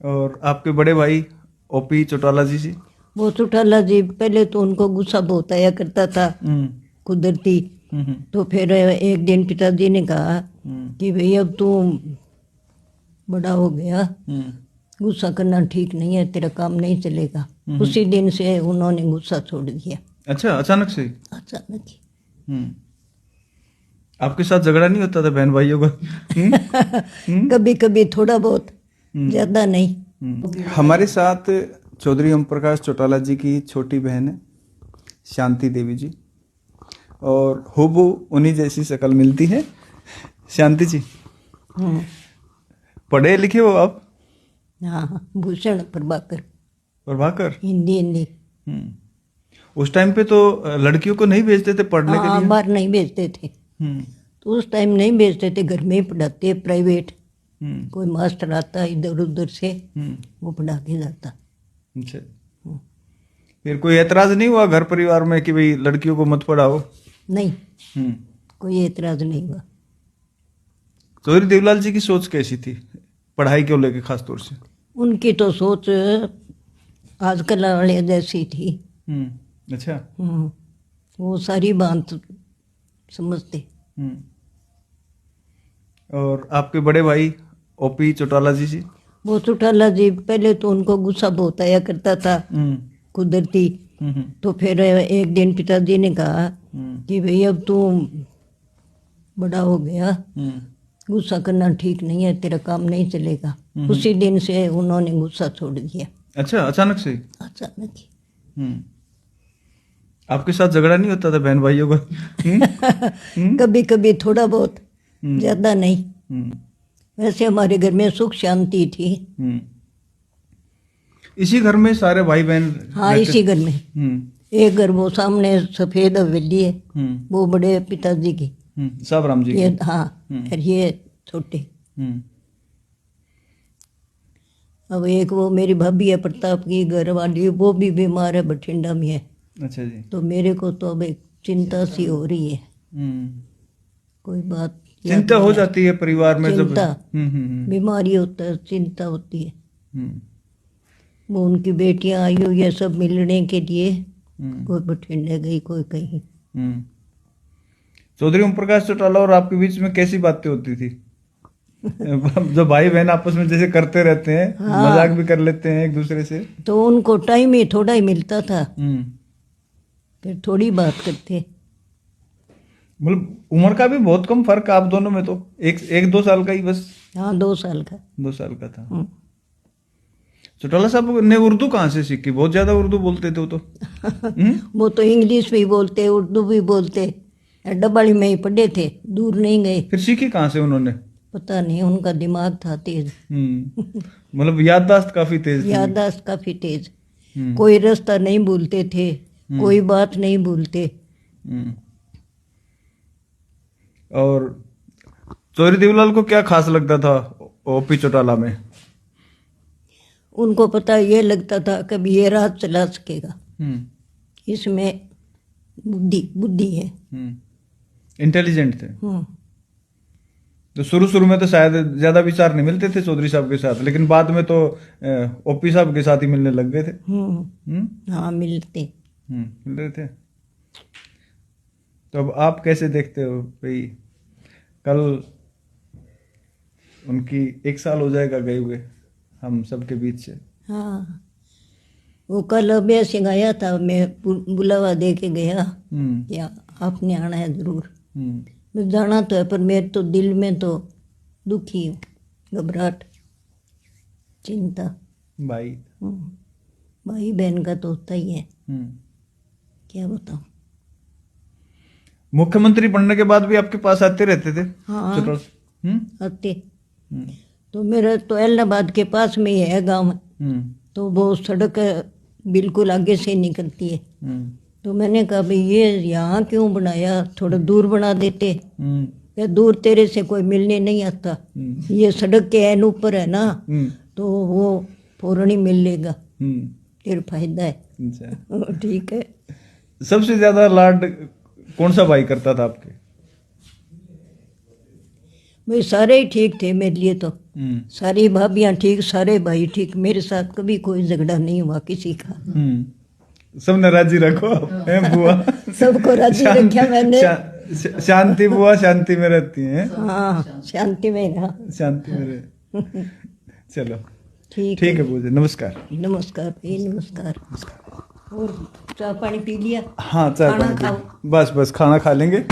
और आपके बड़े भाई ओपी चौटाला जी? वो चौटाला जी पहले तो उनको गुस्सा बहुत आया करता था कुदरती। तो फिर एक दिन पिताजी ने कहा कि भाई अब तू बड़ा हो गया, गुस्सा करना ठीक नहीं है, तेरा काम नहीं चलेगा। उसी दिन से उन्होंने गुस्सा छोड़ दिया। अच्छा, अचानक से? अचानक ही। आपके साथ झगड़ा नहीं होता था बहन भाइयों का? कभी कभी थोड़ा बहुत, ज्यादा नहीं। हमारे साथ चौधरी ओम प्रकाश चौटाला जी की छोटी बहन है शांति देवी जी, और हूबहू उन्हीं जैसी शक्ल मिलती है। शांति जी, पढ़े लिखे हो आप? हाँ, भूषण प्रभाकर। हिंदी। उस टाइम पे तो लड़कियों को नहीं भेजते थे पढ़ने के लिए? बाहर नहीं भेजते थे। तो उस टाइम नहीं भेजते थे, घर में ही पढ़ाते, प्राइवेट। कोई मास्टर आता इधर उधर से, वो पढ़ा के जाता। अच्छा, फिर कोई एतराज नहीं हुआ घर परिवार में कि भाई लड़कियों को मत पढ़ाओ? नहीं, कोई एतराज नहीं हुआ। चौधरी देवलाल जी की सोच कैसी थी पढ़ाई को लेकर खास तौर से? उनकी तो सोच आजकल वाले जैसी थी। अच्छा। वो सारी बात समझते। और आपके बड़े भाई ओपी चौटाला जी? वो चौटाला जी पहले तो उनको गुस्सा बहुत आया करता था कुदरती। तो फिर एक दिन पिताजी ने कहा कि भाई अब तू बड़ा हो गया, गुस्सा करना ठीक नहीं है, तेरा काम नहीं चलेगा। उसी दिन से उन्होंने गुस्सा छोड़ दिया। अच्छा, अचानक से? अचानक ही। आपके साथ झगड़ा नहीं होता था बहन भाइयों का? कभी कभी थोड़ा बहुत, ज्यादा नहीं। वैसे हमारे घर में सुख शांति थी। इसी घर में सारे भाई बहन? हाँ, इसी घर में। एक घर वो सामने सफेद हवेली है, वो बड़े पिताजी की, साहब राम जी ये। हाँ, और ये छोटे। अब एक वो मेरी भाभी है प्रताप की घर वाली, वो भी बीमार है, बठिंडा में है। अच्छा जी। तो मेरे को तो अब एक चिंता सी हो रही है। कोई बात चिंता हो जाती है परिवार में जब चिंता, बीमारी होता है, चिंता होती है। वो उनकी बेटियां आई हुई है सब मिलने के लिए, कोई बठिंडा गई, कोई कहीं। चौधरी ओम प्रकाश चौटाला और आपके बीच में कैसी बातें होती थी? जो भाई बहन आपस में जैसे करते रहते हैं, हाँ, मजाक भी कर लेते हैं एक दूसरे से, तो उनको टाइम ही थोड़ा ही मिलता था, फिर थोड़ी बात करते। मतलब उम्र का भी बहुत कम फर्क आप दोनों में, तो एक 2 साल का ही बस? हाँ, 2 साल का। 2 साल का था। चौटाला साहब ने उर्दू कहाँ से सीखी? बहुत ज्यादा उर्दू बोलते थे वो तो। वो तो इंग्लिश भी बोलते, उर्दू भी बोलते, डबल में ही पढ़े थे, दूर नहीं गए। फिर सीखी कहाँ से उन्होंने? पता नहीं, उनका दिमाग था तेज। मतलब याददाश्त काफी तेज थी। याददाश्त काफी तेज। कोई रास्ता नहीं भूलते थे, कोई बात नहीं भूलते। और चौधरी देवलाल को क्या खास लगता था ओपी चौटाला में? उनको पता ये लगता था कभी ये राह चला सकेगा, इसमें बुद्धि है। इंटेलिजेंट थे। तो शुरू में तो शायद ज्यादा विचार नहीं मिलते थे चौधरी साहब के साथ, लेकिन बाद में तो ओपी साहब के साथ ही मिलने लग गए थे। हाँ, मिल रहे थे। तो अब आप कैसे देखते हो भाई, कल उनकी 1 साल हो जाएगा गए हुए हम सबके बीच से? हाँ, वो कल अभ्यास गया था, मैं बुलावा दे के गया कि आपने आना है जरूर। मैं जाना तो है, पर मेरे तो दिल में तो दुखी हूँ, घबराहट, चिंता। भाई बहन का तो होता ही है, क्या बताऊँ। मुख्यमंत्री बनने के बाद भी आपके पास आते रहते थे? हाँ, आते। तो मेरा तो इलाहाबाद के पास में ही है गांव, तो वो सड़क बिल्कुल आगे से निकलती है। तो मैंने कहा भाई ये यहाँ क्यों बनाया, थोड़ा दूर बना देते। क्या दूर तेरे से कोई मिलने नहीं आता, ये सड़क के एन ऊपर है ना, तो वो फौरन ही मिल लेगा, तेरा फायदा है। ठीक है। सबसे ज्यादा लाड कौन सा भाई करता था आपके? भाई सारे ही ठीक थे मेरे लिए तो, सारी भाभियां ठीक, सारे भाई ठीक, मेरे साथ कभी कोई झगड़ा नहीं हुआ किसी का। सबने राजी रखो है बुआ। सबको राजी रखा मैंने। शांति बुआ शांति में रहती है। हाँ शांति में रहा। शांति में रहे। चलो ठीक है बुआ जी, नमस्कार। नमस्कार भाई, नमस्कार। और चाय पानी पी लिया? हाँ चाय पानी, बस खाना खा लेंगे।